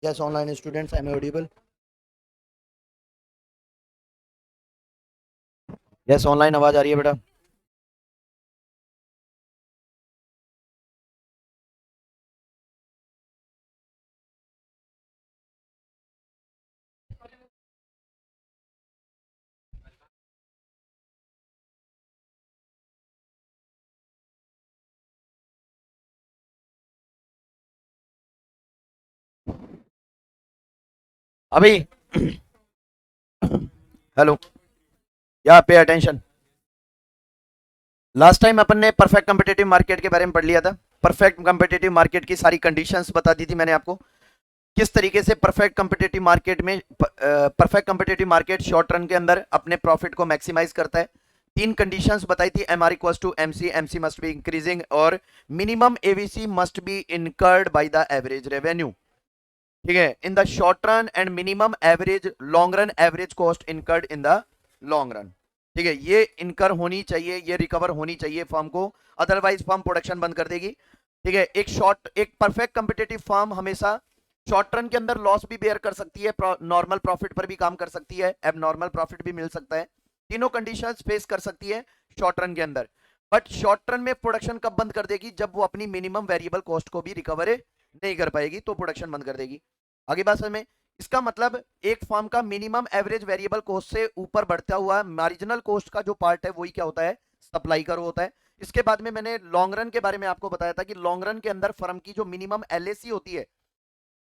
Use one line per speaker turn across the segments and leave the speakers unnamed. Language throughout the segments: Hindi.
Yes, online students, am I audible? Yes, online आवाज आ रही है बेटा? अभी हेलो, या पे अटेंशन। लास्ट टाइम अपन ने परफेक्ट कम्पिटेटिव मार्केट के बारे में पढ़ लिया था। परफेक्ट कम्पिटेटिव मार्केट की सारी कंडीशंस बता दी थी मैंने आपको, किस तरीके से परफेक्ट कम्पिटेटिव मार्केट में perfect competitive market short run के अंदर अपने प्रॉफिट को मैक्सिमाइज करता है। तीन कंडीशंस बताई थी, M R equal to M C, M C must be increasing और minimum AVC must be incurred by the average revenue. ठीक है, in the short run and minimum average long run average cost incurred in the long run. ठीक है, ये इनकर होनी चाहिए, ये रिकवर होनी चाहिए फर्म को, अदरवाइज फर्म प्रोडक्शन बंद कर देगी। ठीक है, एक परफेक्ट कम्पिटेटिव फर्म हमेशा शॉर्ट रन के अंदर लॉस भी बेयर कर सकती है, नॉर्मल प्रॉफिट पर भी काम कर सकती है, एब नॉर्मल प्रॉफिट भी मिल सकता है, तीनों कंडीशंस फेस कर सकती है शॉर्ट रन के अंदर। बट शॉर्ट रन में प्रोडक्शन कब बंद कर देगी? जब वो अपनी मिनिमम वेरिएबल कॉस्ट को भी रिकवर नहीं कर पाएगी तो प्रोडक्शन बंद कर देगी। आगे बात समझ में? इसका मतलब एक फर्म का मिनिमम एवरेज वेरिएबल कॉस्ट से ऊपर बढ़ता हुआ मार्जिनल कॉस्ट का जो पार्ट है वही क्या होता है? सप्लाई का होता है। इसके बाद में मैंने लॉन्ग रन के बारे में आपको बताया था कि लॉन्ग रन के अंदर फर्म की जो मिनिमम एलएसी होती है,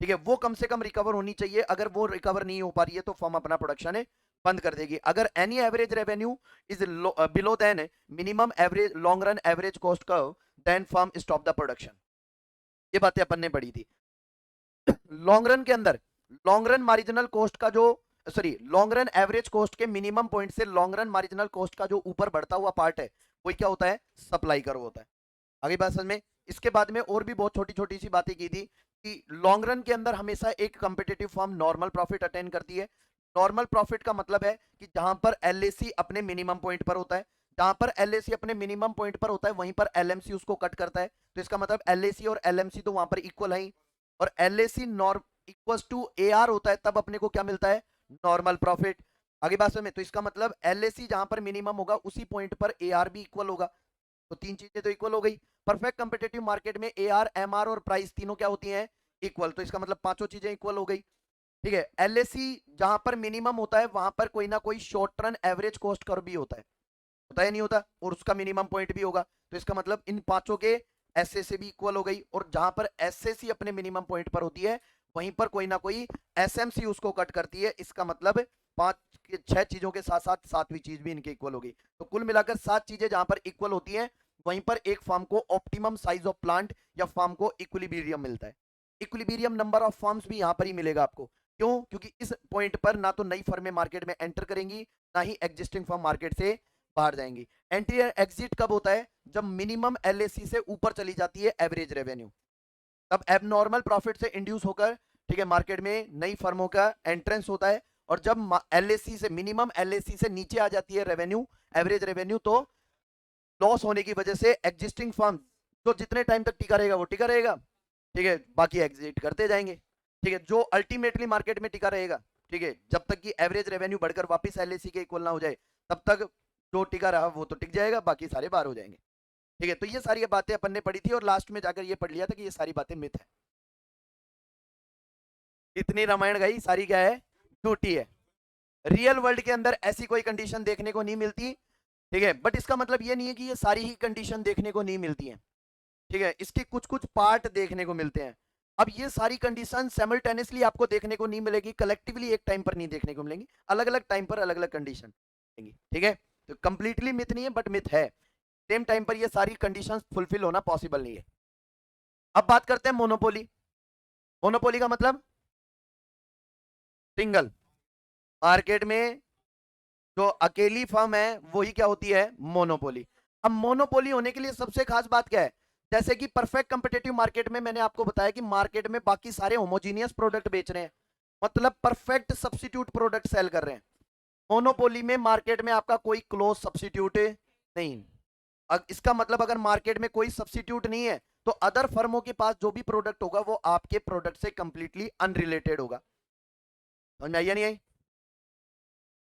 ठीक है, वो कम से कम रिकवर होनी चाहिए। अगर वो रिकवर नहीं हो पा रही है तो फर्म अपना प्रोडक्शन बंद कर देगी। अगर any average revenue is below then minimum average long run average cost curve, then firm stop the production. ये बातें अपन ने पढ़ी थी। लॉन्ग रन के अंदर लॉन्ग रन मार्जिनल कॉस्ट का जो sorry long run average cost के मिनिमम पॉइंट से लॉन्ग रन मार्जिनल कॉस्ट का जो ऊपर बढ़ता हुआ पार्ट है वो क्या होता है? सप्लाई कर्व होता है। आगे बात समझ में? इसके बाद में और भी बहुत छोटी छोटी सी बातें की थी कि लॉन्ग रन के अंदर हमेशा एक competitive firm normal profit attain करती है। नॉर्मल प्रॉफिट का मतलब है कि जहां पर एलएसी अपने मिनिमम पॉइंट पर होता है, जहां पर एलएसी अपने मिनिमम पॉइंट पर होता है वहीं पर एलएमसी उसको कट करता है। तो इसका मतलब एलएसी और एलएमसी तो वहां पर इक्वल है, और LAC norm equals to AR होता है, तब अपने को क्या मिलता है? Normal profit. आगे बात समझ में? तो इसका मतलब एलएसी जहां पर मिनिमम होगा उसी पॉइंट पर एआर भी इक्वल होगा। तो तीन चीजें तो इक्वल हो गई। परफेक्ट कंपिटेटिव मार्केट में एआर, एमआर और प्राइस तीनों क्या होती हैं? इक्वल। तो इसका मतलब पांचों चीजें इक्वल हो गई। ठीक है, एलएसी जहां पर मिनिमम होता है वहां पर कोई ना कोई short run average cost curve भी होता है नहीं होता? और उसका मिनिमम पॉइंट भी होगा। तो इसका मतलब इन पांचों के एसए भी इक्वल हो गई, और जहां पर एसएसी अपने मिनिमम पॉइंट पर होती है वहीं पर कोई ना कोई एसएमसी उसको कट करती है। इसका मतलब पांच छह चीजों के साथ साथ सातवीं चीज भी इनके इक्वल होगी। तो कुल मिलाकर सात चीजें जहां पर इक्वल होती हैं वहीं पर एक फार्म को ऑप्टिमम साइज ऑफ प्लांट या फार्म को इक्विलिब्रियम मिलता है। इक्विलिब्रियम नंबर ऑफ फार्म्स भी यहां पर ही मिलेगा आपको। क्यों? क्योंकि इस पॉइंट पर ना तो नई फर्में मार्केट में एंटर करेंगी, ना ही एग्जिस्टिंग फर्म मार्केट से बाहर जाएंगी। एंट्री एग्जिट कब होता है? जब मिनिमम एलएसी से ऊपर चली जाती है एवरेज रेवेन्यू, तब एबनॉर्मल प्रॉफिट से इंड्यूस होकर, ठीक है, मार्केट में नई फर्मों का एंट्रेंस होता है। और जब एलएसी से मिनिमम एलएसी से नीचे आ जाती है रेवेन्यू, एवरेज रेवेन्यू, तो लॉस होने की वजह से एग्जिस्टिंग फर्म जो जितने टाइम तक टिका रहेगा वो टिका रहेगा, ठीक है, बाकी एग्जिट करते जाएंगे। ठीक है, जो अल्टीमेटली मार्केट में टिका रहेगा, ठीक है, जब तक कि एवरेज रेवेन्यू बढ़कर वापस एलएसी के इक्वल ना हो जाए तब तक जो टिका रहा वो तो टिक जाएगा, बाकी सारे बाहर हो जाएंगे। ठीक है, तो ये सारी बातें अपन ने पढ़ी थी और लास्ट में जाकर ये पढ़ लिया था कि ये सारी बातें मिथ है। इतनी रामायण गई सारी क्या है? झूठी है। रियल वर्ल्ड के अंदर ऐसी कोई कंडीशन देखने को नहीं मिलती। ठीक है, बट इसका मतलब ये नहीं है कि ये सारी ही कंडीशन देखने को नहीं मिलती है। ठीक है, इसके कुछ कुछ पार्ट देखने को मिलते हैं। अब ये सारी कंडीशन साइमल्टेनियसली आपको देखने को नहीं मिलेगी, कलेक्टिवली एक टाइम पर नहीं देखने को मिलेंगी, अलग अलग टाइम पर अलग अलग कंडीशन मिलेंगी। ठीक है, तो कंप्लीटली मिथ नहीं है बट मिथ है। सेम टाइम पर ये सारी कंडीशंस फुलफिल होना पॉसिबल नहीं है। अब बात करते हैं मोनोपोली। मोनोपोली का मतलब सिंगल। मार्केट में जो अकेली फर्म है वही क्या होती है? मोनोपोली। अब मोनोपोली होने के लिए सबसे खास बात क्या है? जैसे कि परफेक्ट कंपिटेटिव मार्केट में मैंने आपको बताया कि मार्केट में बाकी सारे होमोजीनियस प्रोडक्ट बेच रहे हैं, मतलब परफेक्ट सब्स्टिट्यूट प्रोडक्ट सेल कर रहे हैं। मोनोपोली में मार्केट में आपका कोई क्लोज सब्स्टिट्यूट नहीं। इसका मतलब अगर मार्केट में कोई सब्स्टिट्यूट नहीं है तो अदर फर्मों के पास जो भी प्रोडक्ट होगा वो आपके प्रोडक्ट से कंप्लीटली अनरिलेटेड होगा। समझ में आई या नहीं आई?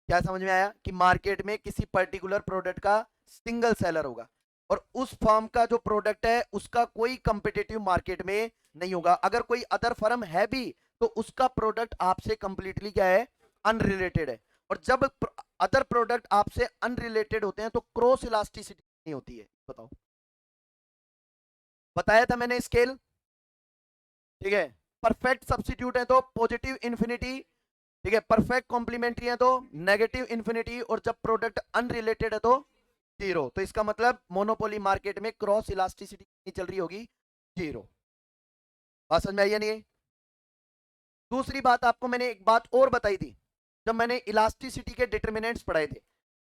क्या समझ में आया कि मार्केट में किसी पर्टिकुलर प्रोडक्ट का सिंगल सेलर होगा और उस फर्म का जो प्रोडक्ट है उसका कोई कंपिटिटिव मार्केट में नहीं होगा। अगर कोई अदर फर्म है भी तो उसका प्रोडक्ट आपसे कंप्लीटली क्या है, अनरिलेटेड है। और जब अदर प्रोडक्ट आपसे अनरिलेटेड होते हैं तो क्रॉस इलास्टिसिटी नहीं होती है। बताओ, बताया था मैंने स्केल, ठीक है। परफेक्ट सब्स्टिट्यूट है तो पॉजिटिव इंफिनिटी, ठीक है। परफेक्ट कॉम्प्लीमेंट्री है तो नेगेटिव इंफिनिटी, और जब प्रोडक्ट अनरिलेटेड है तो जीरो। तो इसका मतलब मोनोपोली मार्केट में क्रॉस इलास्टिसिटी नहीं चल रही होगी, जीरो। बात समझ में आई या नहीं? दूसरी बात आपको मैंने एक बात और बताई थी जब मैंने इलास्टिसिटी के डिटर्मिनेंट्स पढ़ाए थे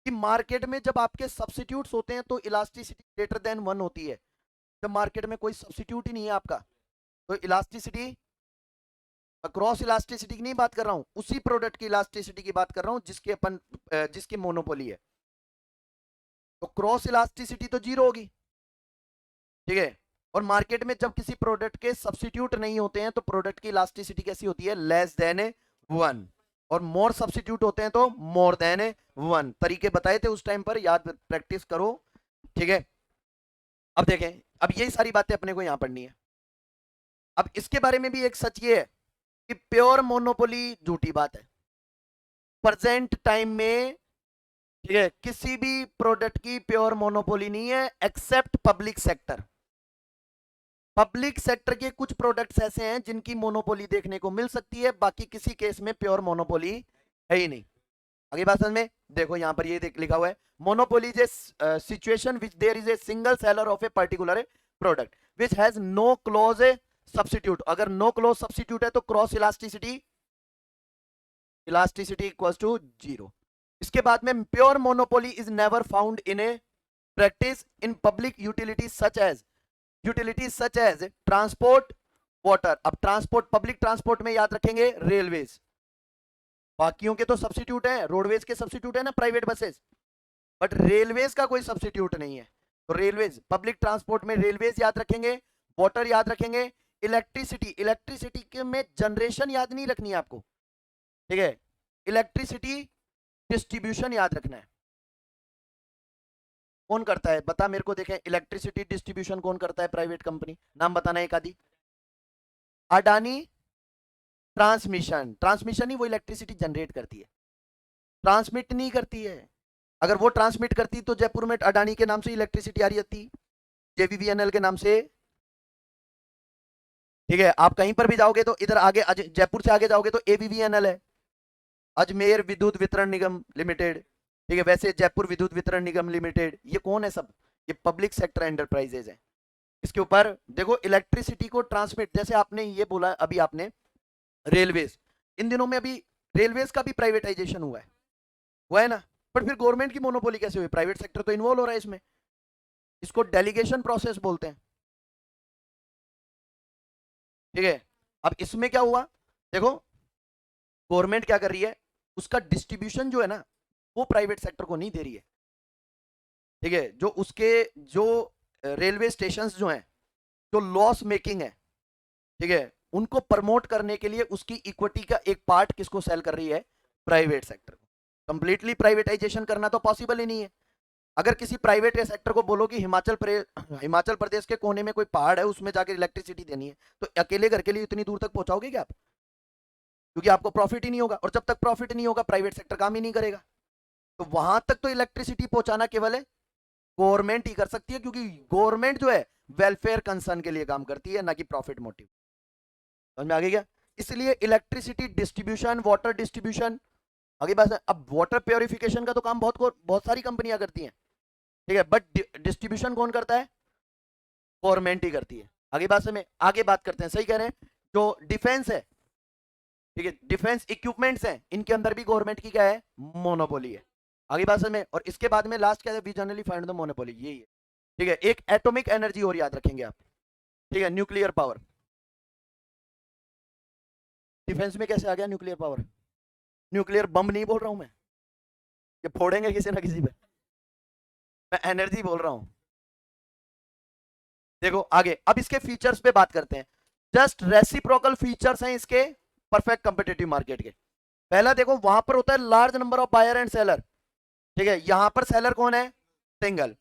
कि मार्केट में जब आपके सब्स्टिट्यूट्स होते हैं तो इलास्टिसिटी ग्रेटर देन 1 होती है। जब मार्केट में कोई सब्स्टिट्यूट ही नहीं है आपका तो इलास्टिसिटी, क्रॉस इलास्टिसिटी की नहीं बात कर रहा हूं, उसी प्रोडक्ट की इलास्टिसिटी की बात कर रहा हूं जिसकी मोनोपोली है। तो क्रॉस इलास्टिसिटी तो जीरो होगी, ठीक है। और मार्केट में जब किसी प्रोडक्ट के सब्स्टिट्यूट नहीं होते हैं तो प्रोडक्ट की इलास्टिसिटी कैसी होती है, लेस देन 1। और मोर सब्स्टिट्यूट होते हैं तो मोर देन 1। तरीके बताए थे उस टाइम पर, याद प्रैक्टिस करो, ठीक है। अब देखें, अब यही सारी बातें अपने को यहां पढ़नी है। अब इसके बारे में भी एक सच ये है कि प्योर मोनोपोली झूठी बात है। प्रेजेंट टाइम में, ठीक है, किसी भी प्रोडक्ट की प्योर मोनोपोली नहीं है except public sector. Public sector के कुछ प्रोडक्ट्स ऐसे हैं जिनकी मोनोपोली देखने को मिल सकती है, बाकी किसी केस में प्योर मोनोपोली है ही नहीं। आगे बात समझ में, देखो यहां पर ये लिखा हुआ है, monopoly is a situation which there is a single seller of a particular product which has no close substitute. अगर नो क्लोज सब्स्टिट्यूट है तो cross elasticity, elasticity equals to zero. इसके बाद में pure monopoly is never found in a practice in public utilities such as transport, water. अब ट्रांसपोर्ट, पब्लिक ट्रांसपोर्ट में याद रखेंगे रेलवेज, बाकियों के तो सब्स्टिट्यूट है, रोडवेज के सब्स्टिट्यूट है ना प्राइवेट बसेस, बट रेलवेज का कोई सब्स्टिट्यूट नहीं है। तो रेलवेज, पब्लिक ट्रांसपोर्ट में रेलवेज याद रखेंगे, वाटर याद रखेंगे, इलेक्ट्रिसिटी, इलेक्ट्रिसिटी के में जनरेशन याद नहीं रखनी है आपको, ठीक है। इलेक्ट्रिसिटी डिस्ट्रीब्यूशन याद रखना है। कौन करता है बता मेरे को, देखें इलेक्ट्रिसिटी डिस्ट्रीब्यूशन कौन करता है, प्राइवेट कंपनी, नाम बताना एक आधी। अडानी ट्रांसमिशन, ट्रांसमिशन ही वो इलेक्ट्रिसिटी जनरेट करती है, ट्रांसमिट नहीं करती है। अगर वो ट्रांसमिट करती तो जयपुर में अडानी के नाम से इलेक्ट्रिसिटी आ रही थी, जेवीवीएनएल के नाम से, ठीक है। आप कहीं पर भी जाओगे तो इधर आगे जयपुर से आगे जाओगे तो एवीवीएनएल है, अजमेर विद्युत वितरण निगम लिमिटेड, ठीक है। वैसे जयपुर विद्युत वितरण निगम लिमिटेड, ये कौन है सब, ये पब्लिक सेक्टर एंटरप्राइजेज है। इसके ऊपर देखो इलेक्ट्रिसिटी को ट्रांसमिट, जैसे आपने ये बोला अभी आपने रेलवेज, इन दिनों में अभी रेलवेज का भी प्राइवेटाइजेशन हुआ है ना, पर फिर गवर्नमेंट की मोनोपोली कैसे हुई, प्राइवेट सेक्टर तो इन्वॉल्व हो रहा है इसमें, इसको डेलीगेशन प्रोसेस बोलते हैं, ठीक है। अब इसमें क्या हुआ, देखो गवर्नमेंट क्या कर रही है, उसका डिस्ट्रीब्यूशन जो है ना वो प्राइवेट सेक्टर को नहीं दे रही है, ठीक है। जो उसके जो रेलवे स्टेशंस जो हैं जो लॉस मेकिंग है, ठीक है, उनको प्रमोट करने के लिए उसकी इक्विटी का एक पार्ट किसको सेल कर रही है, प्राइवेट सेक्टर को। कंप्लीटली प्राइवेटाइजेशन करना तो पॉसिबल ही नहीं है। अगर किसी प्राइवेट सेक्टर को बोलो कि हिमाचल प्रदेश के कोने में कोई पहाड़ है उसमें जाकर इलेक्ट्रिसिटी देनी है, तो अकेले घर के लिए इतनी दूर तक पहुंचाओगे क्या आप, क्योंकि आपको प्रॉफिट ही नहीं होगा, और जब तक प्रॉफिट नहीं होगा प्राइवेट सेक्टर काम ही नहीं करेगा। तो वहां तक तो इलेक्ट्रिसिटी पहुंचाना केवल है गवर्नमेंट ही कर सकती है, क्योंकि गवर्नमेंट जो है वेलफेयर कंसर्न के लिए काम करती है, ना कि प्रॉफिट मोटिव। समझ में आ गई क्या? इसलिए इलेक्ट्रिसिटी डिस्ट्रीब्यूशन, वाटर डिस्ट्रीब्यूशन, आगे बात है। अब वाटर प्योरिफिकेशन का तो काम बहुत सारी कंपनियां करती हैं, ठीक है, बट डिस्ट्रीब्यूशन कौन करता है, गवर्नमेंट ही करती है। आगे बात से में आगे बात करते हैं, सही कह रहे हैं। जो डिफेंस है, ठीक है, डिफेंस इक्विपमेंट्स हैं, इनके अंदर भी गवर्नमेंट की क्या है, मोनोपोली है। आगे बात समझ में, और इसके बाद में लास्ट क्या है, we generally find the monopoly, यही है, ठीक है। एक एटॉमिक एनर्जी और याद रखेंगे आप, ठीक है, न्यूक्लियर पावर। डिफेंस में कैसे आ गया न्यूक्लियर पावर, न्यूक्लियर बम नहीं बोल रहा हूं मैं, ये फोड़ेंगे किसी ना किसी पे, मैं एनर्जी बोल रहा हूं, देखो आगे, अब इसके फीचर्स पे बात करते हैं। जस्ट रेसिप्रोकल फीचर्स हैं इसके परफेक्ट कंपिटिटिव मार्केट के। पहला देखो, वहां पर होता है large number of buyer and seller, ठीक है, यहां पर सेलर कौन है? सिंगल,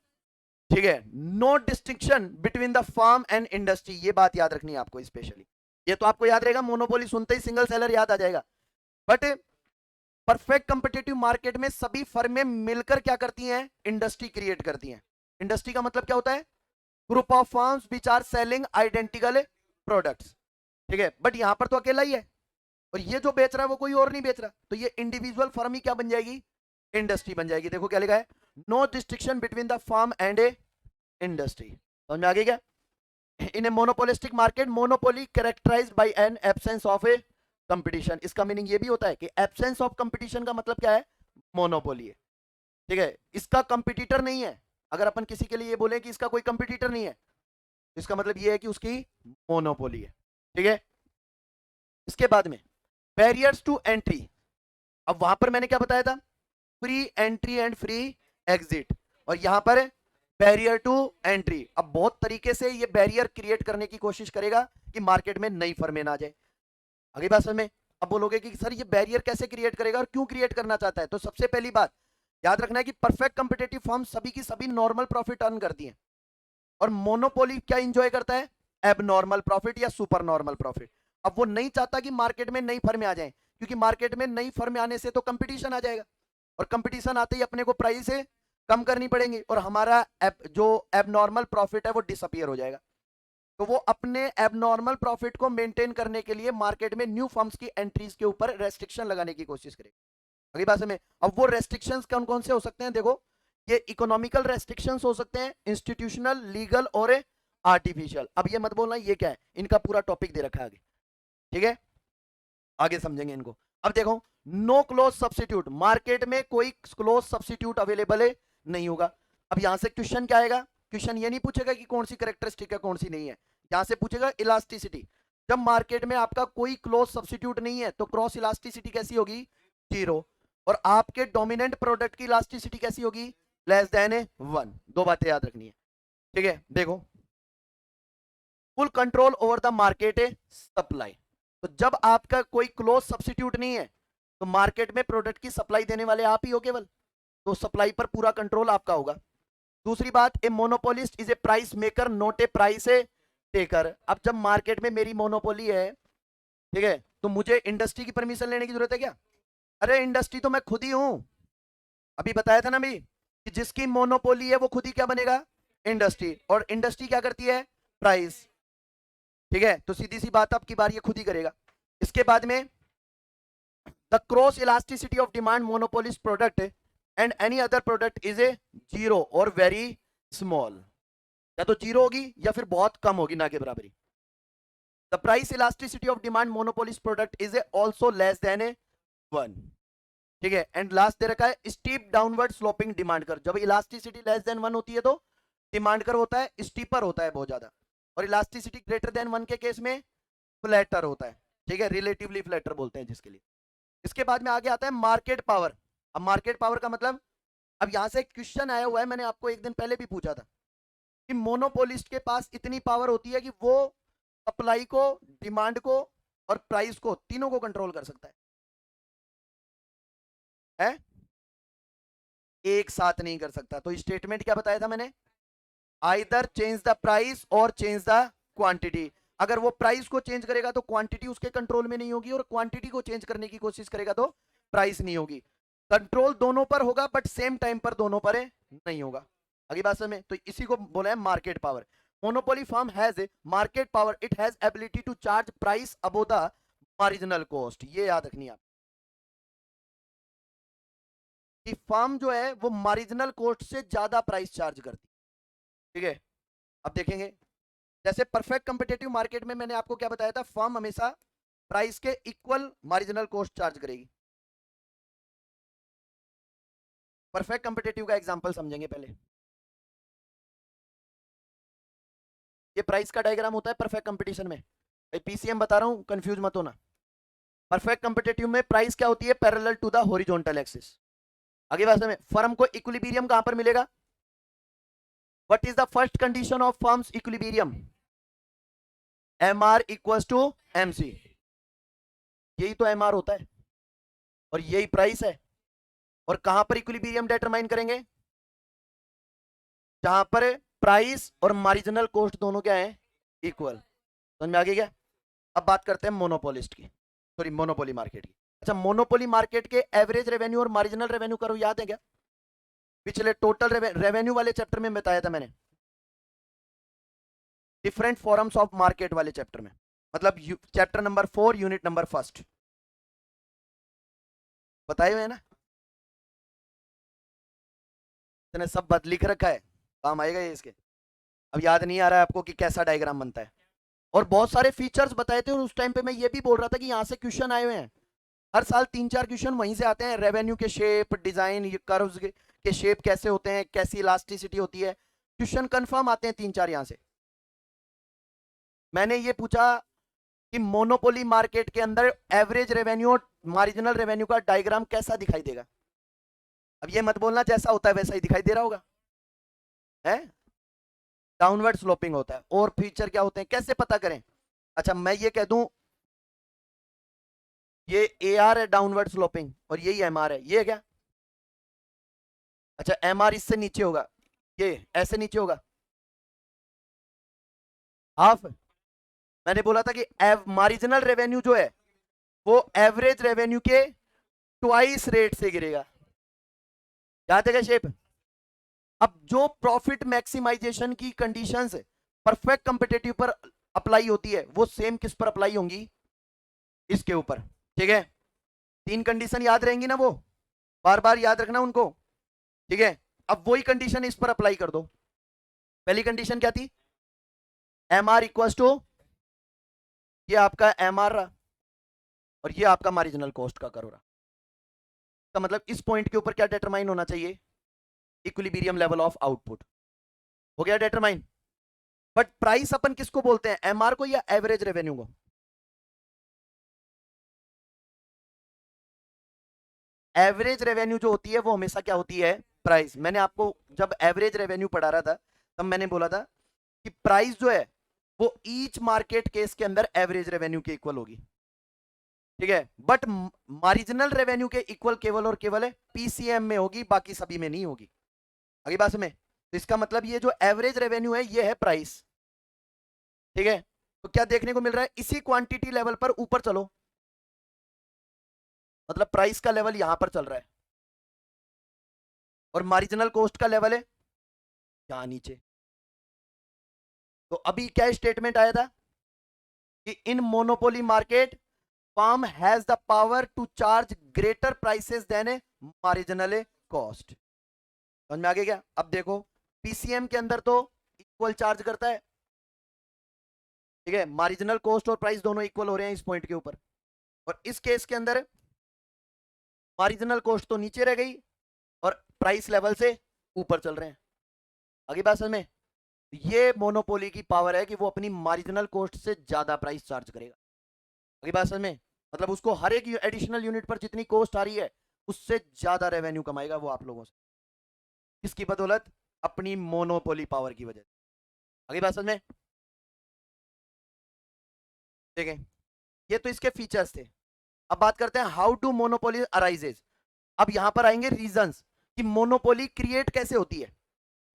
ठीक है। No distinction between the firm and industry, ये बात याद रखनी है आपको स्पेशली। ये तो आपको याद रहेगा, मोनोपोली सुनते ही सिंगल सेलर याद आ जाएगा। बट परफेक्ट कंपिटिटिव मार्केट में सभी फर्में मिलकर क्या करती हैं? इंडस्ट्री क्रिएट करती हैं। इंडस्ट्री का मतलब क्या होता है? Group of firms which are selling identical products, ठीक है। बट यहां पर तो अकेला ही है, और ये जो बेच रहा है वो कोई और नहीं बेच रहा, तो ये इंडिविजुअल फर्म ही क्या बन जाएगी? इंडस्ट्री बन जाएगी। देखो क्या लिखा है, no distinction between the firm and a industry. समझ में आ गई क्या? In a monopolistic market, monopoly characterised by an absence of a competition. इसका मीनिंग ये भी होता है कि एब्सेंस ऑफ कंपटीशन का मतलब क्या है? मोनोपोली है, ठीक है। इसका कंपटीटर नहीं है। अगर अपन किसी के लिए ये बोले कि इसका कोई कंपटीटर नहीं है, इसका मतलब ये है कि उसकी मोनोपोली है, ठीक है। इसके बाद में बैरियर्स टू एंट्री। अब वहां पर मैंने क्या बताया था? Free entry and free exit, और यहां पर बैरियर टू एंट्री। अब बहुत तरीके से ये बैरियर क्रिएट करने की कोशिश करेगा कि मार्केट में नई फर्में ना जाए। अगली बात समझ में? अब बोलोगे कि सर ये बैरियर कैसे क्रिएट करेगा और क्यों क्रिएट करना चाहता है? तो सबसे पहली बात याद रखना है कि परफेक्ट कंपिटिटिव फर्म सभी की सभी नॉर्मल प्रॉफिट अर्न करती हैं, और मोनोपोली क्या इंजॉय करता है? एबनॉर्मल प्रॉफिट या सुपर नॉर्मल प्रॉफिट। अब वो नहीं चाहता कि मार्केट में नई फर्में आ जाएं, क्योंकि मार्केट में नई फर्में आने से तो कंपटीशन आ जाएगा, और कंपटीशन आते ही अपने को प्राइस कम करनी पड़ेंगी, और हमारा जो एबनॉर्मल प्रॉफिट है वो डिसअपियर हो जाएगा। तो वो अपने एबनॉर्मल प्रॉफिट को मेंटेन करने के लिए मार्केट में न्यू फर्म्स की एंट्रीज के ऊपर रेस्ट्रिक्शन लगाने की कोशिश करेगा। अगली बात में, अब वो रेस्ट्रिक्शंस कौन कौन से हो सकते हैं? देखो, ये इकोनॉमिकल रेस्ट्रिक्शंस हो सकते हैं, इंस्टीट्यूशनल, लीगल और आर्टिफिशियल। अब ये मत बोलना ये क्या है, इनका पूरा टॉपिक दे रखा है आगे, ठीक है, आगे समझेंगे इनको। अब देखो, नो क्लोज सब्सिट्यूट, मार्केट में कोई क्लोज सब्सिट्यूट अवेलेबल है नहीं होगा। अब यहां से क्वेश्चन क्या आएगा? क्वेश्चन ये नहीं पूछेगा कि कौन सी कैरेक्टरिस्टिक है कौन सी नहीं है, यहां से पूछेगा इलास्टिसिटी। जब मार्केट में आपका कोई क्लोज सब्सिट्यूट नहीं है तो क्रॉस इलास्टिसिटी कैसी होगी? जीरो। और आपके डोमिनेंट प्रोडक्ट की इलास्टिसिटी कैसी होगी? Less than 1। दो बातें याद रखनी है, ठीक है। देखो, full control over the market supply. तो जब आपका कोई क्लोज सब्सिट्यूट नहीं है तो मार्केट में प्रोडक्ट की सप्लाई देने वाले आप ही हो केवल, तो सप्लाई पर पूरा कंट्रोल आपका होगा। दूसरी बात, a monopolist is a price maker not a price taker. अब जब मार्केट में मेरी मोनोपोली है, ठीक है, तो मुझे इंडस्ट्री की परमिशन लेने की जरूरत है क्या? अरे इंडस्ट्री तो मैं खुद ही हूं। अभी बताया था ना भी कि जिसकी मोनोपोली है वो खुद ही क्या बनेगा? इंडस्ट्री। और इंडस्ट्री क्या करती है? प्राइस, ठीक है। तो सीधी सी बात, आपकी बार ये खुद ही करेगा। इसके बाद में, the cross elasticity of demand monopolist product and any other product is a zero और वेरी स्मॉल। या तो जीरो होगी या फिर बहुत कम होगी, ना के बराबरी। The price elasticity of demand monopolist product is a also less than 1, ठीक है। एंड लास्ट दे रखा है स्टीप डाउनवर्ड स्लोपिंग डिमांड कर। जब इलास्टिसिटी लेस देन 1 होती है तो डिमांड कर होता है स्टीपर होता है बहुत ज्यादा, और इलास्टिसिटी ग्रेटर देन 1 के केस में फ्लैटर होता है, ठीक है, रिलेटिवली फ्लैटर बोलते हैं जिसके लिए। इसके बाद में आगे आता है मार्केट पावर। अब मार्केट पावर का मतलब, अब यहां से एक क्वेश्चन आया हुआ है, मैंने आपको एक दिन पहले भी पूछा था कि मोनोपोलिस्ट के पास इतनी पावर होती है कि वो सप्लाई को, डिमांड को और प्राइस को, तीनों को कंट्रोल कर सकता है? एक साथ नहीं कर सकता। तो स्टेटमेंट क्या बताया था मैंने? आइदर चेंज द प्राइस और चेंज द क्वांटिटी। अगर वो प्राइस को चेंज करेगा तो क्वांटिटी उसके कंट्रोल में नहीं होगी, और क्वांटिटी को चेंज करने की कोशिश करेगा तो प्राइस नहीं होगी। कंट्रोल दोनों पर होगा बट सेम टाइम पर दोनों पर नहीं होगा। अगली बात समझ में? तो इसी को बोला है market power. Monopoly firm has a market power, it has ability to charge price above the marginal cost. ये याद रखनी है कि फर्म जो है वो मार्जिनल कॉस्ट से ज्यादा प्राइस चार्ज करती है, ठीक है। अब देखेंगे, जैसे परफेक्ट कंपिटिटिव मार्केट में मैंने आपको क्या बताया था? फर्म हमेशा प्राइस के इक्वल मार्जिनल कॉस्ट चार्ज करेगी। परफेक्ट कंपिटिटिव का एग्जांपल समझेंगे पहले। ये प्राइस का डायग्राम होता है परफेक्ट कंपटीशन में, पीसीएम बता रहा हूं, कंफ्यूज मत होना। परफेक्ट कंपिटिटिव में प्राइस क्या होती है? Parallel to the horizontal axis. आगे बात में, फर्म को इक्विलिब्रियम कहां पर मिलेगा? What is the first condition of firms equilibrium? MR equals to MC। यही तो MR होता है और यही प्राइस है। और कहां पर इक्विलिब्रियम डिटरमाइन करेंगे? जहां पर प्राइस और मार्जिनल कॉस्ट दोनों क्या है? इक्वल। समझ में आ गया क्या? अब बात करते हैं मोनोपोलिस्ट की, सॉरी मोनोपोली मार्केट की। अच्छा, मोनोपोली मार्केट के एवरेज रेवेन्यू और मार्जिनल रेवेन्यू करो, याद है क्या? पिछले टोटल रेवेन्यू वाले चैप्टर में बताया था मैंने, डिफरेंट फॉर्म्स ऑफ मार्केट वाले चैप्टर में, मतलब चैप्टर नंबर 4 यूनिट नंबर 1 बताए हुए हैं ना? इसने सब बद लिख रखा है, काम आएगा ये इसके। अब याद नहीं आ रहा है आपको कि कैसा डायग्राम बनता है। और बहुत सारे फीचर्स बताए थे, और उस टाइम पे मैं ये भी बोल रहा था कि यहाँ से क्वेश्चन आए हुए हैं। हर साल 3-4 क्वेश्चन वहीं से आते हैं। रेवेन्यू के शेप, डिजाइन, कर्व्स के शेप कैसे होते हैं, कैसी इलास्टिसिटी होती है, क्वेश्चन कंफर्म आते हैं 3-4 यहाँ से। मैंने ये पूछा कि मोनोपोली मार्केट के अंदर एवरेज रेवेन्यू और मार्जिनल रेवेन्यू का डायग्राम कैसा दिखाई देगा? अब ये मत बोलना जैसा होता है वैसा ही दिखाई दे रहा होगा, है? डाउनवर्ड स्लोपिंग होता है। और फीचर क्या होते हैं, कैसे पता करें? अच्छा, मैं ये कह दूं ये AR है डाउनवर्ड स्लोपिंग, और यही MR है, ये क्या? अच्छा, MR इससे नीचे होगा, ये ऐसे नीचे होगा, हाफ। मैंने बोला था कि मार्जिनल रेवेन्यू जो है वो एवरेज रेवेन्यू के ट्वाइस रेट से गिरेगा। याद है क्या शेप? अब जो प्रॉफिट मैक्सिमाइजेशन की कंडीशंस परफेक्ट कंपिटेटिव पर अप्लाई होती है, वो सेम किस पर अप्लाई होंगी? इसके ऊपर। ठीक है, 3 कंडीशन याद रहेंगी ना, वो बार बार याद रखना उनको। ठीक है, अब वही कंडीशन इस पर अप्लाई कर दो। पहली कंडीशन क्या थी? MR इक्वल टू, ये आपका MR रहा और ये आपका मार्जिनल कॉस्ट का कर्व रहा। तो मतलब इस पॉइंट के ऊपर क्या डिटरमाइन होना चाहिए? Equilibrium level of output. हो गया डिटरमाइन। बट प्राइस अपन किसको बोलते हैं, MR को या एवरेज रेवेन्यू को? एवरेज रेवेन्यू जो होती है वो हमेशा क्या होती है? प्राइस। मैंने आपको जब एवरेज रेवेन्यू पढ़ा रहा था तब मैंने बोला था कि प्राइस जो है वो ईच मार्केट केस के अंदर एवरेज रेवेन्यू के इक्वल होगी। ठीक है, बट मार्जिनल रेवेन्यू के इक्वल केवल और केवल है PCM में होगी, बाकी सभी में नहीं होगी। आगे बात में, तो इसका मतलब ये जो एवरेज रेवेन्यू है ये है प्राइस। ठीक है, तो क्या देखने को मिल रहा है? इसी क्वांटिटी लेवल पर ऊपर चलो, मतलब प्राइस का लेवल यहां पर चल रहा है और मार्जिनल कॉस्ट का लेवल है यहां नीचे। तो अभी क्या स्टेटमेंट आया था कि in monopoly market firm has the power to charge greater prices than a marginal cost. समझ में आ गया क्या? अब देखो, PCM के अंदर तो इक्वल चार्ज करता है। ठीक है, मार्जिनल कॉस्ट और प्राइस दोनों इक्वल हो रहे हैं इस पॉइंट के ऊपर। और इस केस के अंदर मार्जिनल कॉस्ट तो नीचे रह गई और प्राइस लेवल से ऊपर चल रहे हैं। आगे बात समझ में? ये मोनोपोली की पावर है कि वो अपनी मार्जिनल कॉस्ट से ज्यादा प्राइस चार्ज करेगा। आगे बात समझ में? मतलब उसको हर एक एडिशनल यूनिट पर जितनी कॉस्ट आ रही है उससे ज्यादा रेवेन्यू कमाएगा वो आप लोगों से। किसकी बदौलत? अपनी मोनोपोली पावर की वजह से। आगे बात समझ में? ठीक है, ये तो इसके फीचर्स थे। अब बात करते हैं हाउ डू मोनोपोली अराइजेज। अब यहां पर आएंगे रीजंस कि मोनोपोली क्रिएट कैसे होती है।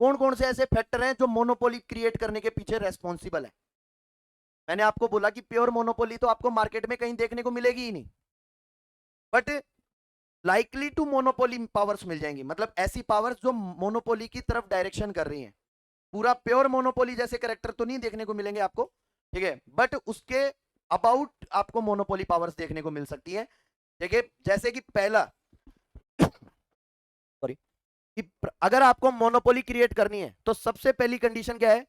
कौन कौन से ऐसे फैक्टर हैं जो मोनोपोली क्रिएट करने के पीछे रेस्पॉन्सिबल है? मैंने आपको बोला कि प्योर मोनोपोली तो आपको मार्केट में कहीं देखने को मिलेगी ही नहीं, but likely to monopoly powers मिल जाएंगी, मतलब ऐसी पावर्स जो मोनोपोली की तरफ डायरेक्शन कर रही हैं। पूरा प्योर मोनोपोली जैसे करेक्टर तो नहीं देखने को मिलेंगे आपको, ठीक है, बट उसके अबाउट आपको मोनोपोली पावर्स देखने को मिल सकती है। ठीक है, जैसे कि पहला, सॉरी, कि अगर आपको मोनोपोली क्रिएट करनी है तो सबसे पहली कंडीशन क्या है?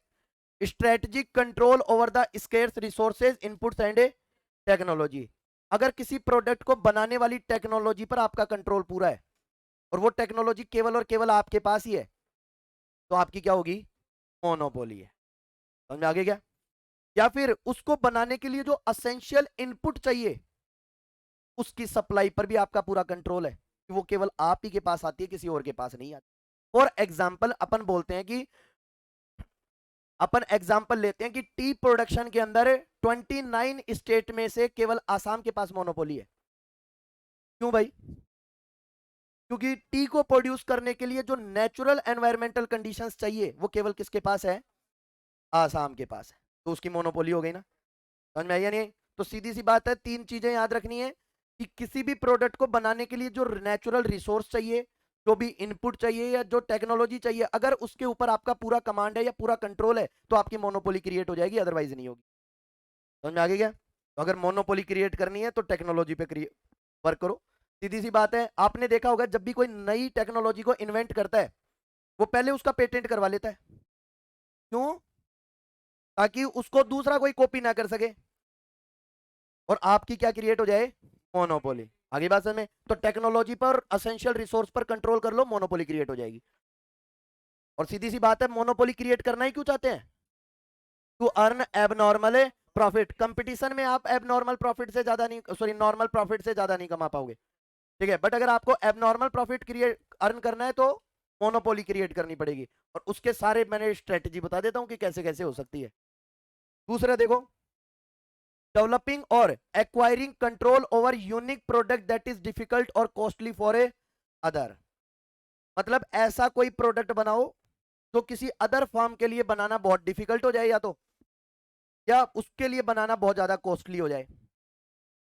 Strategic control over the scarce resources inputs and technology. अगर किसी प्रोडक्ट को बनाने वाली टेक्नोलॉजी पर आपका कंट्रोल पूरा है और वो टेक्नोलॉजी केवल और केवल आपके पास ही है, तो आपकी क्या होगी? मोनोपोली है। समझ में आ गया क्या? या फिर उसको बनाने के लिए जो असेंशियल इनपुट चाहिए उसकी सप्लाई पर भी आपका पूरा कंट्रोल है कि वो केवल आप ही के पास आती है, किसी और के पास नहीं आती। फॉर एग्जाम्पल अपन बोलते हैं कि अपन एग्जांपल लेते हैं कि टी प्रोडक्शन के अंदर 29 स्टेट में से केवल आसाम के पास मोनोपोली है। क्यों भाई? क्योंकि टी को प्रोड्यूस करने के लिए जो नेचुरल एनवायरमेंटल कंडीशंस चाहिए वो केवल किसके पास है? आसाम के पास है। तो उसकी मोनोपोली हो गई ना। समझ में आई या नहीं? तो सीधी सी बात है, तीन चीजें याद रखनी है कि किसी भी प्रोडक्ट को बनाने के लिए जो नेचुरल रिसोर्स चाहिए, जो भी इनपुट चाहिए या जो टेक्नोलॉजी चाहिए, अगर उसके ऊपर आपका पूरा कमांड है या पूरा कंट्रोल है तो आपकी मोनोपोली क्रिएट हो जाएगी, अदरवाइज नहीं होगी। समझ में आ गई क्या? तो अगर मोनोपोली क्रिएट करनी है तो टेक्नोलॉजी पे वर्क करो। सीधी सी बात है, आपने देखा होगा जब भी कोई नई टेक्नोलॉजी को इन्वेंट करता है वो पहले उसका पेटेंट करवा लेता है। क्यों? ताकि उसको दूसरा कोई कॉपी ना कर सके और आपकी क्या क्रिएट हो जाए? मोनोपोली। आगे बात समझ में? तो टेक्नोलॉजी पर, असेंशियल रिसोर्स पर कंट्रोल कर लो, मोनोपोली क्रिएट हो जाएगी। और सीधी सी बात है, मोनोपोली क्रिएट करना ही क्यों चाहते हैं? To earn abnormal profit. Competition में आप एबनॉर्मल प्रॉफिट से ज्यादा नहीं, सॉरी, नॉर्मल प्रॉफिट से ज्यादा नहीं कमा पाओगे। ठीक है, बट अगर आपको एबनॉर्मल प्रॉफिट क्रिएट अर्न करना है तो मोनोपोली क्रिएट करनी पड़ेगी। और उसके सारे मैंने स्ट्रेटेजी बता देता हूं कि कैसे कैसे हो सकती है। दूसरा देखो, डेवलपिंग और acquiring control over unique product that is difficult और कॉस्टली फॉर ए अदर। मतलब ऐसा कोई प्रोडक्ट बनाओ जो किसी अदर फर्म के लिए बनाना बहुत डिफिकल्ट हो जाए, या उसके लिए बनाना बहुत ज्यादा कॉस्टली हो जाए।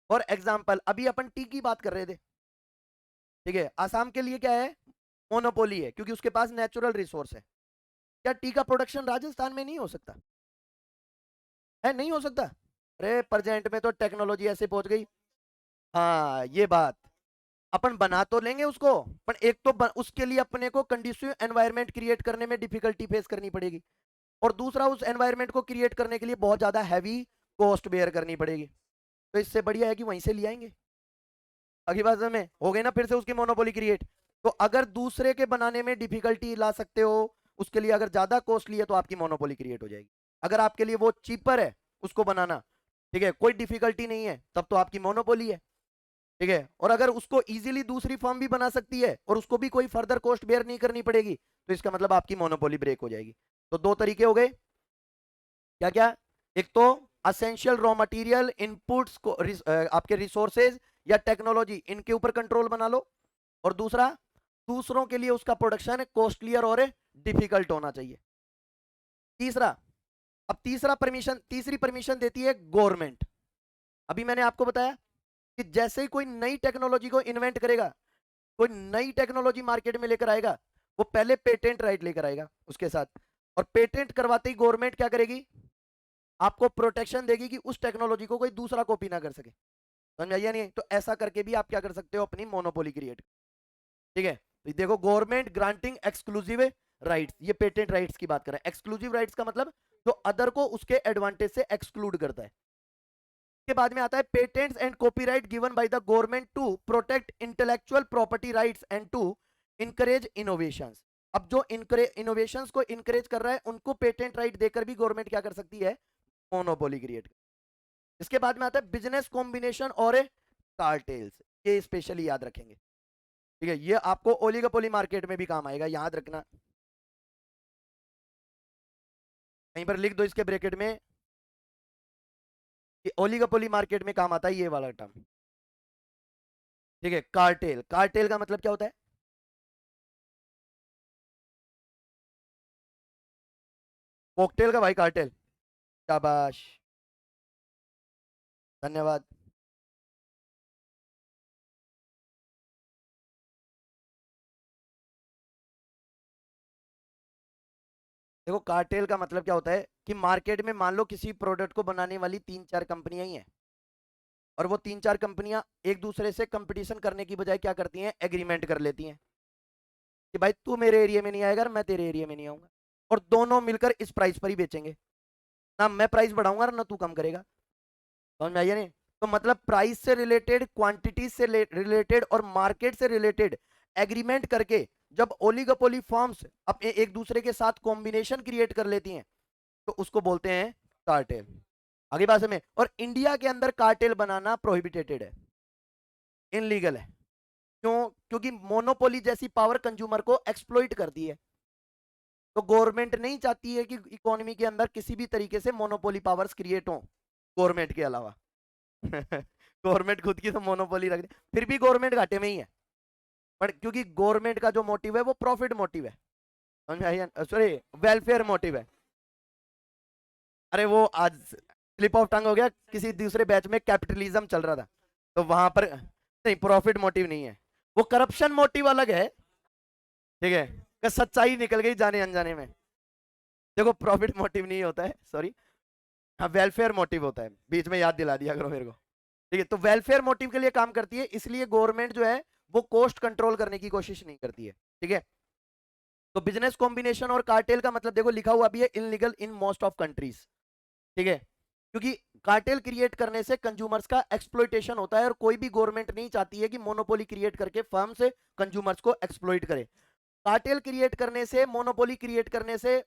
फॉर एग्जाम्पल, अभी अपन टी की बात कर रहे थे। ठीक है, आसाम के लिए क्या है? मोनोपोली है क्योंकि उसके पास नेचुरल रिसोर्स है। क्या टी का प्रोडक्शन राजस्थान में नहीं हो सकता? है, नहीं हो सकता? अरे प्रेजेंट में तो टेक्नोलॉजी ऐसे पहुंच गई। हाँ, ये बात। अपन बना तो लेंगे उसको, पर एक तो उसके लिए अपने को कंडीसिव एनवायरनमेंट क्रिएट करने में डिफिकल्टी फेस करनी पड़ेगी, और दूसरा उस एनवायरनमेंट को क्रिएट करने के लिए बहुत ज्यादा हैवी कॉस्ट बेयर करनी पड़ेगी। तो इससे बढ़िया है कि वहीं से ले आएंगे। अगली बात में हो गई ना, फिर से उसकी मोनोपोली क्रिएट। तो अगर दूसरे के बनाने में डिफिकल्टी ला सकते हो, उसके लिए अगर ज्यादा कॉस्टली है तो आपकी मोनोपोली क्रिएट हो जाएगी। अगर आपके लिए वो चीपर है उसको बनाना, ठीक है, कोई डिफिकल्टी नहीं है, तब तो आपकी मोनोपोली है। ठीक है, और अगर उसको इजीली दूसरी फर्म भी बना सकती है और उसको भी कोई फर्दर कॉस्ट बेयर नहीं करनी पड़ेगी, तो इसका मतलब आपकी मोनोपोली ब्रेक हो जाएगी। तो दो तरीके हो गए, क्या क्या? एक तो असेंशियल रॉ मटेरियल इनपुट्स को, आपके रिसोर्सेज या टेक्नोलॉजी, इनके ऊपर कंट्रोल बना लो। और दूसरा, दूसरों के लिए उसका प्रोडक्शन कॉस्टलियर और डिफिकल्ट होना चाहिए। तीसरा, अब तीसरी परमिशन देती है गवर्नमेंट। अभी मैंने आपको बताया कि जैसे ही कोई नई टेक्नोलॉजी को इन्वेंट करेगा, कोई नई टेक्नोलॉजी मार्केट में लेकर आएगा, वो पहले पेटेंट राइट लेकर आएगा उसके साथ। और पेटेंट करवाते ही गवर्नमेंट क्या करेगी? आपको प्रोटेक्शन देगी कि उस टेक्नोलॉजी को कोई दूसरा कॉपी ना कर सके। समझ आइए नहीं? तो ऐसा करके भी आप क्या कर सकते हो? अपनी मोनोपोली क्रिएट। ठीक है, तो देखो, गवर्नमेंट ग्रांटिंग एक्सक्लूसिव राइट्स, ये पेटेंट राइट्स की बात कर रहे हैं। एक्सक्लूसिव राइट्स का मतलब जो अदर को उसके एडवांटेज से एक्सक्लूड करता है। के बाद में आता है patents and copyright given by the government to protect intellectual property rights and to encourage innovations. अब जो इनोवेशंस को इनकरेज कर रहा है उनको पेटेंट राइट देकर भी गवर्नमेंट क्या कर सकती है? Monopoly create. इसके बाद में आता है बिजनेस कॉम्बिनेशन और कार्टेल्स, ये स्पेशली याद रखेंगे। ठीक है, ये आपको ओलिगोपोली मार्केट में भी काम आएगा, याद रखना। कहीं पर लिख दो इसके ब्रैकेट में कि ओलिगोपोली मार्केट में काम आता है ये वाला टर्म। ठीक है, कार्टेल, कार्टेल का मतलब क्या होता है? कॉकटेल का भाई कार्टेल। शाबाश, धन्यवाद। देखो, कार्टेल का मतलब क्या होता है कि मार्केट में मान लो किसी प्रोडक्ट को बनाने वाली तीन चार कंपनियां ही हैं, और वो तीन चार कंपनियां एक दूसरे से कंपटीशन करने की बजाय क्या करती हैं? एग्रीमेंट कर लेती हैं कि भाई तू मेरे एरिया में नहीं आएगा और मैं तेरे एरिया में नहीं आऊंगा, और दोनों मिलकर इस प्राइस पर ही बेचेंगे। ना मैं प्राइस बढ़ाऊंगा ना तू कम करेगा। समझ में आइए नहीं? तो मतलब प्राइस से रिलेटेड, क्वांटिटी से रिलेटेड और मार्केट से रिलेटेड एग्रीमेंट करके जब ओलिगोपोली फर्म्स अपने एक दूसरे के साथ कॉम्बिनेशन क्रिएट कर लेती हैं तो उसको बोलते हैं कार्टेल। आगे बात में, और इंडिया के अंदर कार्टेल बनाना प्रोहिबिटेटेड है, इनलीगल है। क्यों? क्योंकि मोनोपोली जैसी पावर कंज्यूमर को एक्सप्लॉइट करती है। तो गवर्नमेंट नहीं चाहती है कि इकोनॉमी के अंदर किसी भी तरीके से मोनोपोली पावर्स क्रिएट हो गवर्नमेंट के अलावा। गवर्नमेंट खुद की तो मोनोपोली रख दे, फिर भी गवर्नमेंट घाटे में ही है। पर क्योंकि गवर्नमेंट का जो मोटिव है वो प्रॉफिट मोटिव है, समझ में आई? सॉरी, वेलफेयर मोटिव है। अरे वो आज स्लिप ऑफ टंग हो गया, किसी दूसरे बैच में कैपिटलिज्म चल रहा था तो वहां पर नहीं, प्रॉफिट मोटिव नहीं है, वो करप्शन मोटिव अलग है। ठीक है, कि सच्चाई निकल गई जाने अनजाने में। देखो प्रॉफिट मोटिव नहीं होता है, सॉरी, हाँ वेलफेयर मोटिव होता है, बीच में याद दिला दिया करो मेरे को। ठीक है, तो वेलफेयर मोटिव के लिए काम करती है, इसलिए गवर्नमेंट जो है वो कोस्ट कंट्रोल करने की कोशिश नहीं करती है। ठीक है, तो बिजनेस कॉम्बिनेशन और कार्टेल का मतलब देखो लिखा हुआ भी है, illegal in most of countries. ठीक है, क्योंकि कार्टेल क्रिएट करने से कंज्यूमर्स का एक्सप्लॉइटेशन होता है, और कोई भी गवर्नमेंट नहीं चाहती है कि मोनोपोली क्रिएट करके फर्म से कंज्यूमर्स को एक्सप्लॉइट करे। कार्टेल क्रिएट करने से, मोनोपोली क्रिएट करने से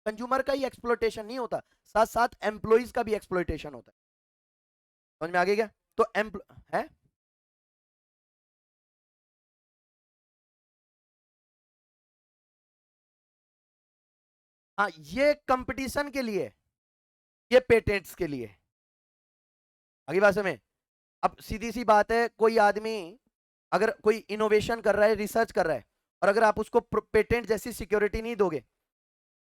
कंज्यूमर का ही एक्सप्लॉइटेशन नहीं होता, साथ साथ एम्प्लॉइज का भी एक्सप्लॉइटेशन होता है। समझ में आ गया क्या? तो है, हाँ ये कंपटीशन के लिए, ये पेटेंट्स के लिए। आगे बात समझ। अब सीधी सी बात है, कोई आदमी अगर कोई इनोवेशन कर रहा है, रिसर्च कर रहा है, और अगर आप उसको पेटेंट जैसी सिक्योरिटी नहीं दोगे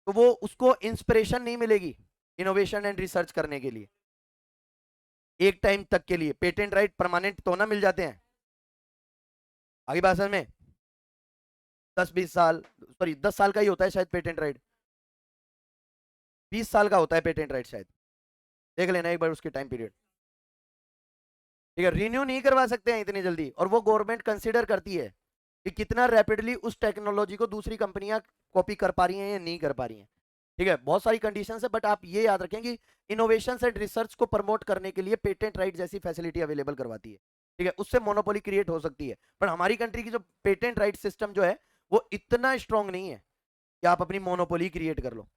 तो वो उसको इंस्पिरेशन नहीं मिलेगी इनोवेशन एंड रिसर्च करने के लिए। एक टाइम तक के लिए पेटेंट राइट परमानेंट तो ना मिल जाते हैं। आगे बात समझ में। 10-20 साल, सॉरी 10 साल का ही होता है शायद पेटेंट राइट, 20 साल का होता है पेटेंट राइट शायद, देख लेना एक बार उसके टाइम पीरियड। ठीक है, रिन्यू नहीं करवा सकते हैं इतनी जल्दी, और वो गवर्नमेंट कंसिडर करती है कि कितना रैपिडली उस टेक्नोलॉजी को दूसरी कंपनियां कॉपी कर पा रही हैं या नहीं कर पा रही हैं। ठीक है, बहुत सारी कंडीशंस है, बट आप ये याद रखें कि इनोवेशन एंड रिसर्च को प्रमोट करने के लिए पेटेंट राइट जैसी फैसिलिटी अवेलेबल करवाती है। ठीक है, उससे मोनोपोली क्रिएट हो सकती है, पर हमारी कंट्री की जो पेटेंट राइट सिस्टम जो है वो इतना स्ट्रांग नहीं है कि आप अपनी मोनोपोली क्रिएट कर लो।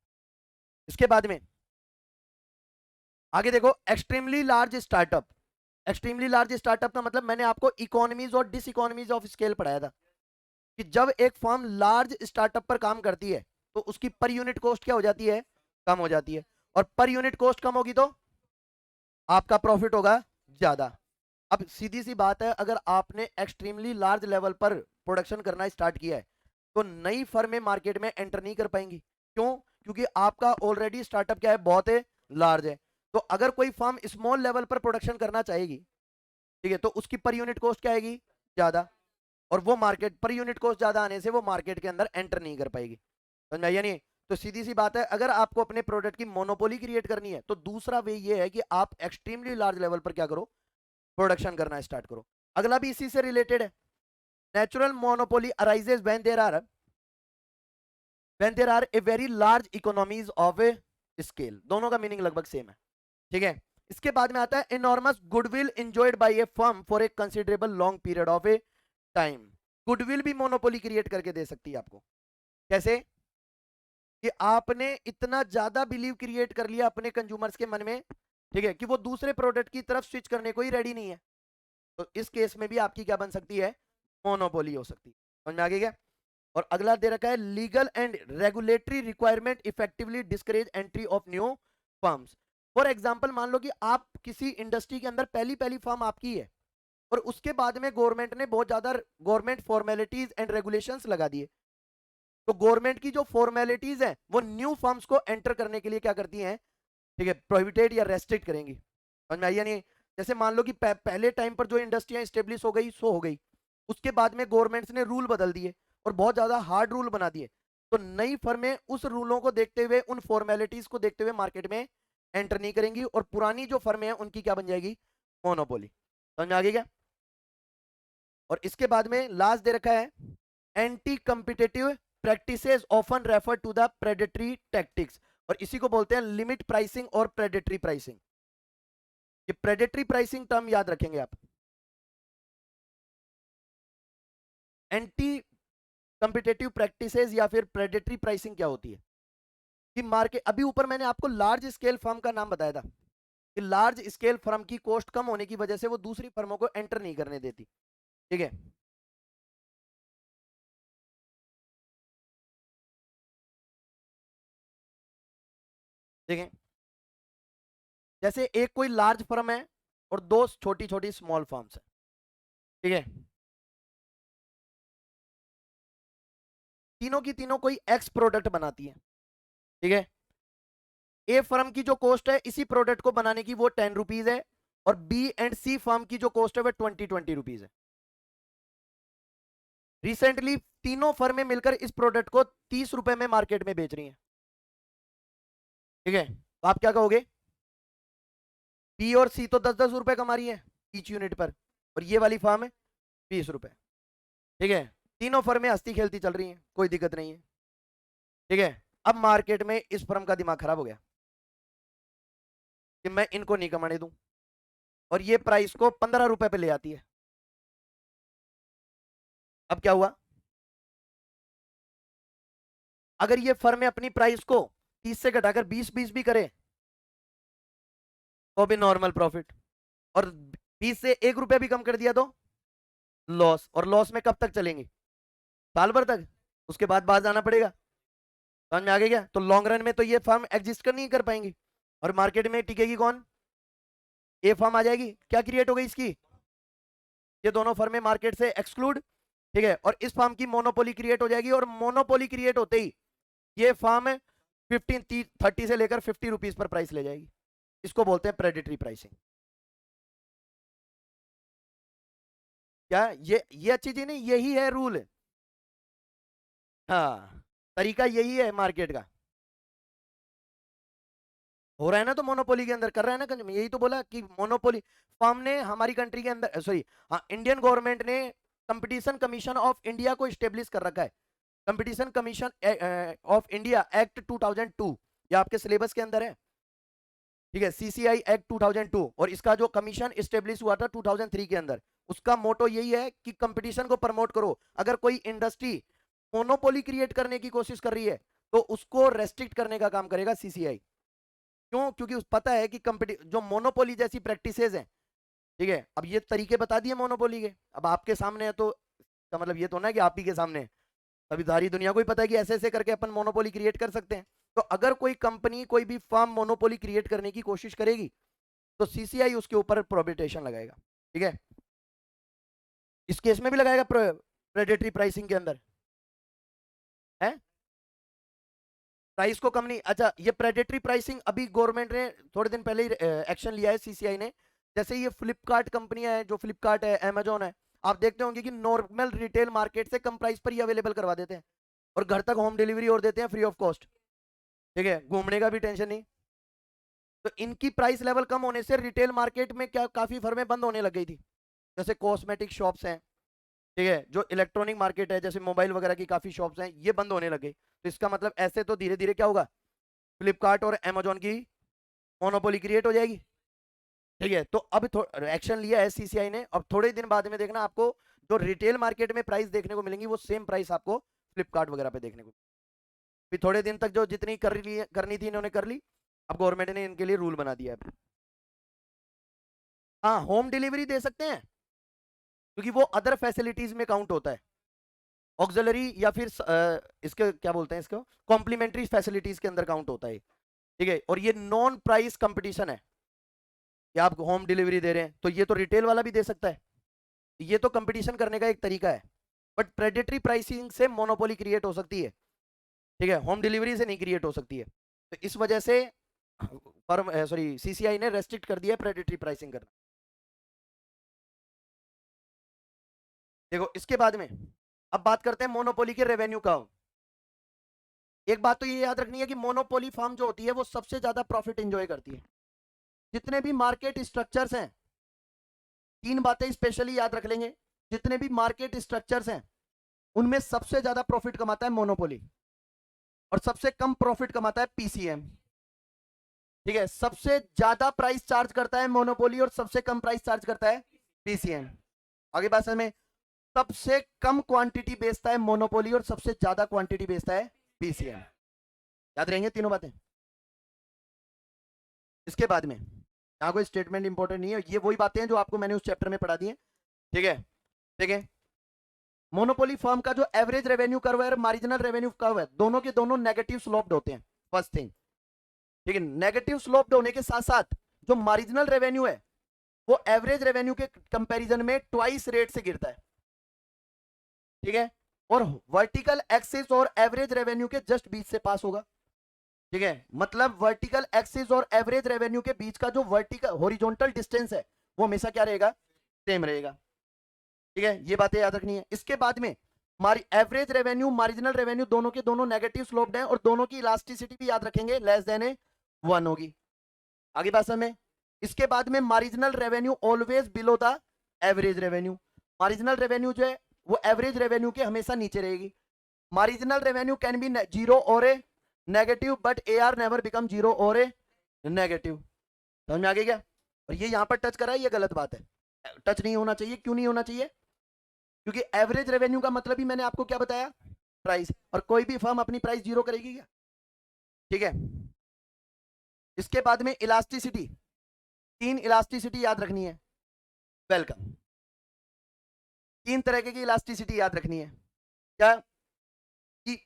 इसके बाद में आगे देखो, extremely large startup. Extremely large startup का मतलब मैंने आपको इकोनॉमीज और डिस इकोनॉमीज ऑफ स्केल पढ़ाया था, कि जब एक फर्म लार्ज स्टार्टअप पर काम करती है तो उसकी पर यूनिट कॉस्ट क्या हो जाती है, कम हो जाती है, और पर यूनिट कॉस्ट कम होगी तो आपका प्रॉफिट होगा ज्यादा। अब सीधी सी बात है, अगर आपने एक्सट्रीमली लार्ज लेवल पर प्रोडक्शन करना स्टार्ट किया है तो नई फर्में मार्केट में एंटर नहीं कर पाएंगी। क्यों? क्योंकि आपका ऑलरेडी स्टार्टअप क्या है, बहुत है, लार्ज है। तो अगर कोई फर्म स्मॉल लेवल पर प्रोडक्शन करना चाहेगी, ठीक है, तो उसकी पर यूनिट कॉस्ट क्या आएगी, ज्यादा, और वो मार्केट पर यूनिट कॉस्ट ज्यादा आने से वो मार्केट के अंदर एंटर नहीं कर पाएगी। समझ में आया नहीं? तो सीधी सी बात है, अगर आपको अपने प्रोडक्ट की मोनोपोली क्रिएट करनी है तो दूसरा वे ये है कि आप एक्सट्रीमली लार्ज लेवल पर क्या करो, प्रोडक्शन करना स्टार्ट करो। अगला भी इसी से रिलेटेड है। Natural monopoly arises when there are a very large economies of ए स्केल। दोनों का मीनिंग लगभग सेम है। ठीक है, इसके बाद में आता है enormous goodwill enjoyed by a firm for a considerable long period of a time. Goodwill भी मोनोपोली क्रिएट करके दे सकती है आपको। कैसे? कि आपने इतना ज्यादा बिलीव क्रिएट कर लिया अपने कंज्यूमर्स के मन में, ठीक है, कि वो दूसरे प्रोडक्ट की तरफ स्विच करने को ही रेडी नहीं है, तो इस केस में भी आपकी क्या बन सकती है, मोनोपोली हो सकती है। समझ में आ गया क्या? और अगला दे रखा है legal and regulatory requirement effectively discourage entry of new firms. For example, मान लो कि आप किसी इंडस्ट्री के अंदर पहली पहली फर्म आपकी है, और उसके बाद में गवर्नमेंट ने बहुत ज्यादा गवर्नमेंट फॉर्मेलिटीज एंड रेगुलेशंस लगा दिए। तो गवर्नमेंट की जो फॉर्मेलिटीज है वो न्यू फर्म्स को एंटर करने के लिए क्या करती हैं, ठीक है, प्रोहिबिटेड या रेस्ट्रिक्ट करेंगी। समझ में आई या नहीं? जैसे मान लो कि पहले टाइम पर जो इंडस्ट्रियां स्टेब्लिश हो गई सो हो गई, उसके बाद में गवर्नमेंट्स ने रूल बदल दिए और बहुत ज्यादा हार्ड रूल बना दिए, तो नई फर्में उस रूलों को देखते हुए, उन फॉर्मेलिटीज को देखते हुए मार्केट में एंटर नहीं करेंगी, और पुरानी जो फर्में हैं उनकी क्या बन जाएगी, मोनोपोली। समझ में आ गई क्या? और इसके बाद में लास्ट दे रखा है anti competitive practices often refer to the predatory tactics, और इसी को बोलते हैं लिमिट प्राइसिंग और प्रेडेटरी प्राइसिंग। ये प्रेडेटरी प्राइसिंग टर्म याद रखेंगे आप। एंटी कंपिटेटिव प्रैक्टिसेस या फिर प्रेडेटरी प्राइसिंग क्या होती है, कि मार्केट, अभी ऊपर मैंने आपको लार्ज स्केल फर्म का नाम बताया था, कि लार्ज स्केल फर्म की कॉस्ट कम होने की वजह से वो दूसरी फर्मों को एंटर नहीं करने देती। ठीक है, देखें, जैसे एक कोई लार्ज फर्म है और दो छोटी छोटी स्मॉल फर्म्स है, ठीक है, तीनों की तीनों कोई एक्स प्रोडक्ट बनाती है, ठीक है। ए फर्म की जो कॉस्ट है इसी प्रोडक्ट को बनाने की वो 10 रुपीज है, और बी एंड सी फर्म की जो कॉस्ट है वो 20 रुपीज है। रिसेंटली तीनों फर्में मिलकर इस प्रोडक्ट को 30 रुपए में मार्केट में बेच रही हैं, ठीक है। तो आप क्या कहोगे, बी और सी तो 10-10 रुपए कमा रही है ईच यूनिट पर, और ये वाली फर्म है 20 रुपए, ठीक है। तीनों फर्में हंसती खेलती चल रही हैं, कोई दिक्कत नहीं है, ठीक है। अब मार्केट में इस फर्म का दिमाग खराब हो गया कि मैं इनको नहीं कमाने दूं, और ये प्राइस को 15 रुपए पे ले आती है। अब क्या हुआ, अगर ये फर्म अपनी प्राइस को 30 से घटाकर 20-20 भी करे तो भी नॉर्मल प्रॉफिट, और 20 से 1 रुपया भी कम कर दिया तो लॉस, और लॉस में कब तक चलेंगे, साल भर तक, उसके बाद बाहर जाना पड़ेगा। समझ में आ गया क्या, तो लॉन्ग रन में तो ये फर्म एग्जिस्ट कर नहीं कर पाएंगी, और मार्केट में टिकेगी कौन, ए फर्म आ जाएगी। क्या क्रिएट हो गई इसकी, ये दोनों फर्में मार्केट से एक्सक्लूड, ठीक है, और इस फर्म की मोनोपोली क्रिएट हो जाएगी, और मोनोपोली क्रिएट होते ही ये फर्म 15-30 से लेकर 50 रुपीज पर प्राइस ले जाएगी। इसको बोलते हैं प्रेडिटरी प्राइसिंग। क्या ये अच्छी चीज नहीं, यही है रूल, हाँ, तरीका यही है मार्केट का। हो रहा है ना, तो मोनोपोली के अंदर कर रहा है ना, यही तो बोला कि मोनोपोली फर्म ने हमारी कंट्री के अंदर, सॉरी, हाँ, इंडियन गवर्नमेंट ने कंपटीशन कमीशन ऑफ इंडिया को स्टेब्लिश कर रखा है। Competition commission of India act 2002, ये आपके सिलेबस के अंदर है, ठीक है, सीसीआई एक्ट 2002, और इसका जो कमीशन स्टेब्लिश हुआ था 2003 के अंदर, उसका मोटो यही है कि कंपटीशन को प्रमोट करो। अगर कोई इंडस्ट्री मोनोपोली क्रिएट करने की कोशिश कर रही है तो उसको रेस्ट्रिक्ट करने का काम करेगा सीसीआई। क्यों, क्योंकि उस पता है कि कंपटी जो मोनोपोली जैसी प्रैक्टिसेज हैं, ठीक है, अब ये तरीके बता दिए मोनोपोली के, अब आपके सामने है, तो का मतलब ये तो ना कि आप ही के सामने है, अभी सारी दुनिया को ही पता है कि ऐसे ऐसे करके अपन मोनोपोली क्रिएट कर सकते हैं। तो अगर कोई कंपनी कोई भी फर्म मोनोपोली क्रिएट करने की कोशिश करेगी तो सीसीआई उसके ऊपर प्रोहिबिटेशन लगाएगा, ठीक है। इस केस में भी लगाएगा प्रेडेटरी प्राइसिंग के अंदर है, प्राइस को कम नहीं। अच्छा, ये प्रेडेटरी प्राइसिंग अभी गवर्नमेंट ने थोड़े दिन पहले ही एक्शन लिया है सीसीआई ने। जैसे ये फ्लिपकार्ट कंपनियां है, जो फ्लिपकार्ट है, अमेजोन है, आप देखते होंगे कि नॉर्मल रिटेल मार्केट से कम प्राइस पर ही अवेलेबल करवा देते हैं, और घर तक होम डिलीवरी और देते हैं फ्री ऑफ कॉस्ट, ठीक है, घूमने का भी टेंशन नहीं। तो इनकी प्राइस लेवल कम होने से रिटेल मार्केट में क्या काफी फर्में बंद होने लग गई थी, जैसे कॉस्मेटिक शॉप्स हैं, ठीक है, जो इलेक्ट्रॉनिक मार्केट है जैसे मोबाइल वगैरह की काफी शॉप्स हैं, ये बंद होने लग गई। तो इसका मतलब ऐसे तो धीरे धीरे क्या होगा, फ्लिपकार्ट और अमेजोन की मोनोपोली क्रिएट हो जाएगी, ठीक है। तो अब एक्शन लिया है सीसीआई ने, अब थोड़े दिन बाद में देखना आपको जो रिटेल मार्केट में प्राइस देखने को मिलेंगी वो सेम प्राइस आपको फ्लिपकार्ट वगैरह पे देखने को। फिर थोड़े दिन तक जो जितनी करनी थी इन्होंने कर ली, अब गवर्नमेंट ने इनके लिए रूल बना दिया है। हाँ, होम डिलीवरी दे सकते हैं, क्योंकि वो अदर फैसिलिटीज में काउंट होता है, ऑक्सिलरी या फिर इसके क्या बोलते हैं, इसको कॉम्प्लीमेंट्री फैसिलिटीज के अंदर काउंट होता है, ठीक है। और ये नॉन प्राइस कंपटीशन है कि आप होम डिलीवरी दे रहे हैं, तो ये तो रिटेल वाला भी दे सकता है, ये तो कंपटीशन करने का एक तरीका है। बट प्रेडेटरी प्राइसिंग से मोनोपोली क्रिएट हो सकती है, ठीक है, होम डिलीवरी से नहीं क्रिएट हो सकती है। तो इस वजह से फर्म, सॉरी, सीसीआई ने रेस्ट्रिक्ट कर दिया है प्रेडेटरी प्राइसिंग करना। देखो इसके बाद में अब बात करते हैं मोनोपोली के रेवेन्यू का। एक बात तो ये याद रखनी है कि मोनोपोली फर्म जो होती है वो सबसे ज्यादा प्रॉफिट एंजॉय करती है। जितने भी मार्केट स्ट्रक्चर्स हैं, तीन बातें स्पेशली याद रख लेंगे, जितने भी मार्केट स्ट्रक्चर्स हैं उनमें सबसे ज्यादा प्रॉफिट कमाता है मोनोपोली, और सबसे कम प्रॉफिट कमाता है पीसीएम, ठीक है। सबसे ज्यादा प्राइस चार्ज करता है मोनोपोली और सबसे कम प्राइस चार्ज करता है पीसीएम। आगे बात समझ में, सबसे कम क्वांटिटी बेचता है मोनोपोली और सबसे ज्यादा क्वांटिटी बेचता है पीसीएम। याद रहेंगे तीनों बातें। इसके बाद में यहाँ कोई स्टेटमेंट इंपॉर्टेंट नहीं है, ये वही बातें हैं जो आपको मैंने उस चैप्टर में पढ़ा दी है, ठीक है। ठीक है, मोनोपोली फर्म का जो एवरेज रेवेन्यू कर्व है, मार्जिनल रेवेन्यू कर्व है, दोनों के दोनों नेगेटिव स्लोप्ड होते हैं, फर्स्ट थिंग। ठीक है, नेगेटिव स्लोप्ड होने के साथ साथ जो मार्जिनल रेवेन्यू है वो एवरेज रेवेन्यू के कंपैरिजन में ट्वाइस रेट से गिरता है। ठीक है, और वर्टिकल एक्सिस और एवरेज रेवेन्यू के जस्ट बीच से पास होगा। ठीक है, मतलब वर्टिकल एक्सिस और एवरेज रेवेन्यू के बीच का जो वर्टिकल हॉरिजॉन्टल डिस्टेंस है वो हमेशा क्या रहेगा, सेम रहेगा। ठीक है, ये बातें याद रखनी है। इसके बाद में एवरेज रेवेन्यू मार्जिनल रेवेन्यू दोनों के दोनों नेगेटिव स्लोप्ड हैं और दोनों की इलास्टिसिटी भी याद रखेंगे लेस देन 1 होगी। आगे बात समझ में। इसके बाद में marginal revenue always below the average revenue. Marginal revenue जो है वो एवरेज रेवेन्यू के हमेशा नीचे रहेगी। Marginal revenue can be zero और a negative but a are never become zero और ए नेगेटिव। समझ में आ गई क्या? और ये यहां पर टच करा है, ये गलत बात है, टच नहीं होना चाहिए। क्यों नहीं होना चाहिए? क्योंकि एवरेज रेवेन्यू का मतलब ही मैंने आपको क्या बताया, प्राइस, और कोई भी फर्म अपनी प्राइस जीरो करेगी क्या? ठीक है, इसके बाद में इलास्टिसिटी, 3 इलास्टिसिटी याद रखनी है। वेलकम। 3 तरह की इलास्टिसिटी याद रखनी है। क्या कि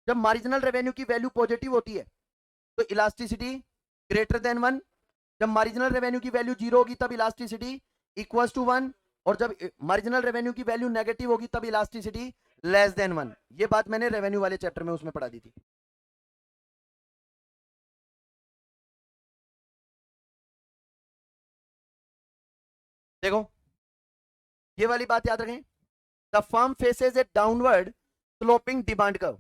जब मार्जिनल रेवेन्यू की वैल्यू पॉजिटिव होती है तो इलास्टिसिटी ग्रेटर देन 1, जब मार्जिनल रेवेन्यू की वैल्यू 0 होगी तब इलास्टिसिटी इक्वल्स टू 1, और जब मार्जिनल रेवेन्यू की वैल्यू नेगेटिव होगी तब इलास्टिसिटी लेस देन 1। ये बात मैंने रेवेन्यू वाले चैप्टर में उसमें पढ़ा दी थी। देखो ये वाली बात याद रखें, the firm faces A downward sloping demand curve.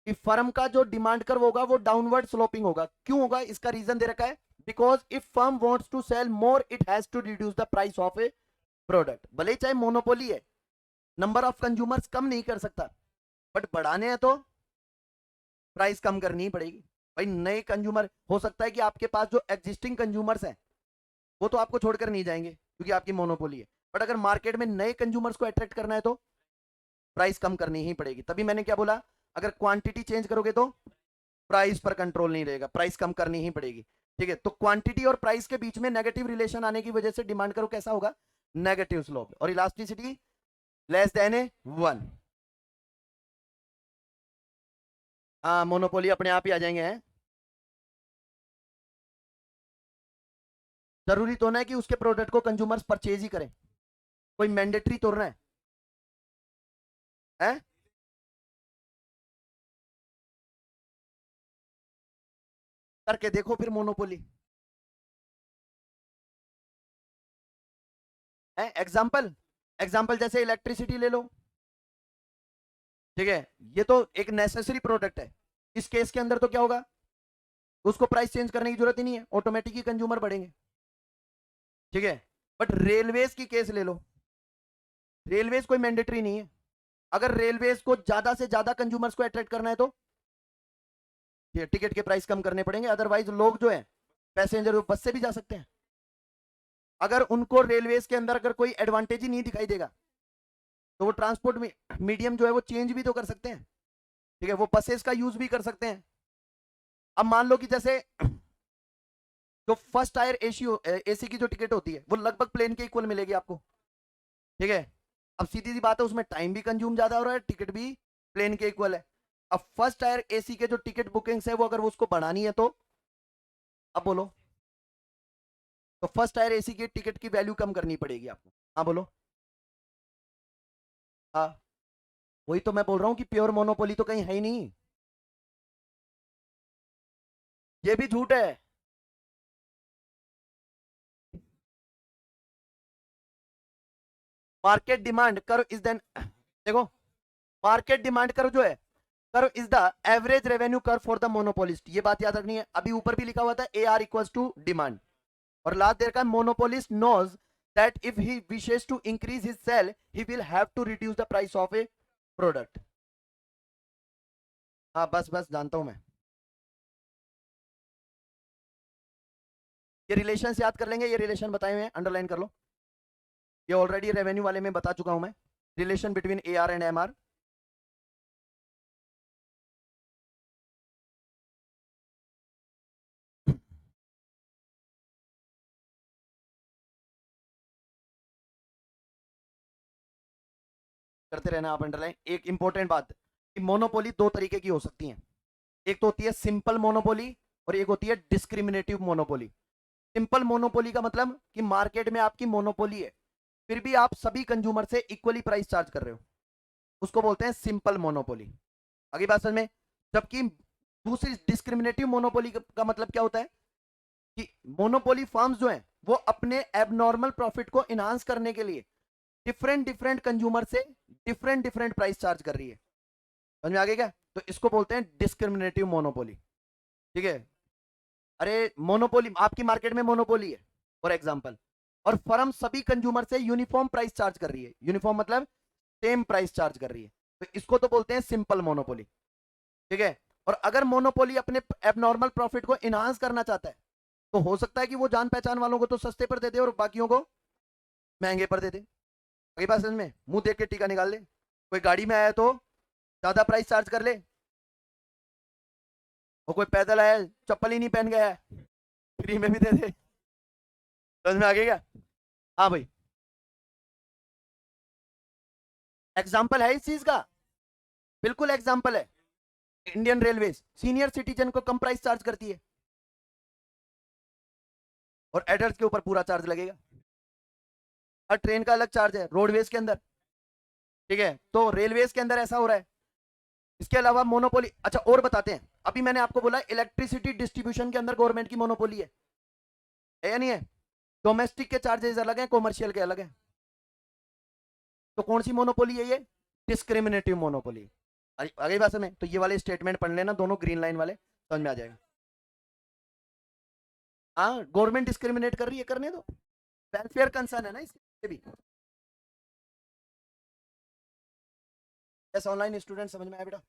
कि फर्म का जो डिमांड कर्व होगा वो डाउनवर्ड स्लोपिंग होगा। क्यों होगा? इसका रीजन दे रखा है, because if firm wants to sell more it has to reduce the price of a product. भले ही चाहे मोनोपोली है, नंबर ऑफ कंज्यूमर्स कम नहीं कर सकता, बट बढ़ाने हैं तो प्राइस कम करनी ही पड़ेगी। भाई नए कंज्यूमर, हो सकता है कि आपके पास जो एग्जिस्टिंग कंज्यूमर्स हैं वो तो आपको छोड़कर नहीं जाएंगे क्योंकि आपकी मोनोपोली है, बट अगर मार्केट में नए कंज्यूमर्स को अट्रैक्ट करना है तो प्राइस कम करनी ही पड़ेगी। तभी मैंने क्या बोला, अगर क्वांटिटी चेंज करोगे तो प्राइस पर कंट्रोल नहीं रहेगा, प्राइस कम करनी ही पड़ेगी। ठीक है, तो क्वांटिटी और प्राइस के बीच में नेगेटिव रिलेशन आने की वजह से डिमांड करो कैसा होगा, नेगेटिव स्लोप, और इलास्टिसिटी लेस देन 1। हाँ, मोनोपोली अपने आप ही आ जाएंगे हैं। जरूरी तो ना है कि उसके प्रोडक्ट को कंज्यूमर्स परचेज ही करें, कोई मैंडेटरी तो ना है? करके देखो फिर मोनोपोली है। एग्जाम्पल, एग्जाम्पल जैसे इलेक्ट्रिसिटी ले लो। ठीक है, ये तो एक नेसेसरी प्रोडक्ट है। इस केस के अंदर तो क्या होगा, उसको प्राइस चेंज करने की जरूरत ही नहीं है, ऑटोमेटिक ही कंज्यूमर बढ़ेंगे। ठीक है, बट रेलवेज की केस ले लो, रेलवेज कोई मैंडेटरी नहीं है। अगर रेलवेज को ज्यादा से ज्यादा कंज्यूमर्स को अट्रैक्ट करना है तो टिकट के प्राइस कम करने पड़ेंगे, अदरवाइज लोग जो है पैसेंजर बस से भी जा सकते हैं। अगर उनको रेलवेज के अंदर अगर कोई एडवांटेज ही नहीं दिखाई देगा तो वो ट्रांसपोर्ट मीडियम जो है वो चेंज भी तो कर सकते हैं। ठीक है, वो बसेस का यूज भी कर सकते हैं। अब मान लो कि जैसे जो फर्स्ट टायर एसी की जो टिकट होती है वो लगभग प्लेन के इक्वल मिलेगी आपको। ठीक है, अब सीधी सी बात है, उसमें टाइम भी कंज्यूम ज्यादा हो रहा है, टिकट भी प्लेन के इक्वल है। अब फर्स्ट टायर एसी के जो टिकट बुकिंग्स है वो अगर वो उसको बढ़ानी है तो अब बोलो, तो फर्स्ट टायर एसी की टिकट की वैल्यू कम करनी पड़ेगी आपको। हाँ बोलो। हाँ, वही तो मैं बोल रहा हूं कि प्योर मोनोपोली तो कहीं है ही नहीं, ये भी झूठ है। Market demand curve is then, देखो मार्केट डिमांड कर्व जो है, curve is the average revenue curve for the monopolist. ये बात याद रखनी है। अभी ऊपर भी लिखा हुआ था A R equals to demand, और लास्ट देर का monopolist knows that if he wishes to increase his sale he will have to reduce the price of a product. हाँ बस बस जानता हूं मैं, ये रिलेशन याद कर लेंगे, ये रिलेशन बताए हुए हैं, अंडरलाइन कर लो। ये ऑलरेडी रेवेन्यू वाले में बता चुका हूं मैं, relation between A R and M R. करते रहना आप अंडरलाइन। एक इंपॉर्टेंट बात कि मोनोपोली दो तरीके की हो सकती है, एक तो होती है सिंपल मोनोपोली और एक होती है डिस्क्रिमिनेटिव मोनोपोली। सिंपल मोनोपोली का मतलब कि मार्केट में आपकी मोनोपोली है, फिर भी आप सभी कंज्यूमर से इक्वली प्राइस चार्ज कर रहे हो, उसको बोलते हैं सिंपल मोनोपोली। आगे बात समझ में। जबकि दूसरी डिस्क्रिमिनेटिव मोनोपोली का मतलब क्या होता है कि मोनोपोली फर्म्स जो हैं वो अपने एबनॉर्मल प्रॉफिट को इनहांस करने के लिए डिफरेंट डिफरेंट कंज्यूमर से डिफरेंट डिफरेंट प्राइस चार्ज कर रही है। समझ में आ गया क्या? तो इसको बोलते हैं डिस्क्रिमिनेटिव मोनोपोली। ठीक है। अरे मोनोपोली, आपकी मार्केट में मोनोपोली है फॉर एग्जांपल, और फर्म सभी कंज्यूमर से यूनिफॉर्म प्राइस चार्ज कर रही है, यूनिफॉर्म मतलब सेम प्राइस चार्ज कर रही है, तो इसको तो बोलते हैं सिंपल मोनोपोली। ठीक है। और अगर मोनोपोली अपने एबनॉर्मल प्रॉफिट को इनहांस करना चाहता है तो हो सकता है कि वो जान पहचान वालों को तो सस्ते पर दे दे और बाकियों को महंगे पर दे दे। अगली बात समझ में, मुंह देख के टीका निकाल ले। कोई गाड़ी में आया तो ज्यादा प्राइस चार्ज कर ले, और कोई पैदल आया चप्पल ही नहीं पहन गया है फ्री में भी दे दे। समझ में आ गया क्या? हाँ भाई, एग्जाम्पल है इस चीज का, बिल्कुल एग्जाम्पल है। इंडियन रेलवेज सीनियर सिटीजन को कम प्राइस चार्ज करती है और एडल्ट के ऊपर पूरा चार्ज लगेगा। हर ट्रेन का अलग चार्ज है रोडवेज के अंदर। ठीक है, तो रेलवेज के अंदर ऐसा हो रहा है। इसके अलावा मोनोपोली, अच्छा और बताते हैं, अभी मैंने आपको बोला इलेक्ट्रिसिटी डिस्ट्रीब्यूशन के अंदर गवर्नमेंट की मोनोपोली है या नहीं है? डोमेस्टिक के चार्जेस अलग हैं, कॉमर्शियल के अलग हैं। तो कौन सी मोनोपोली है ये? Discriminative monopoly. आगे बात में, तो ये वाले स्टेटमेंट पढ़ लेना, दोनों ग्रीन लाइन वाले, समझ में आ जाएगा। हाँ, गवर्नमेंट डिस्क्रिमिनेट कर रही है, करने दो, वेलफेयर कंसर्न है ना इससे भी। ऐसा ऑनलाइन स्टूडेंट समझ में आया बेटा?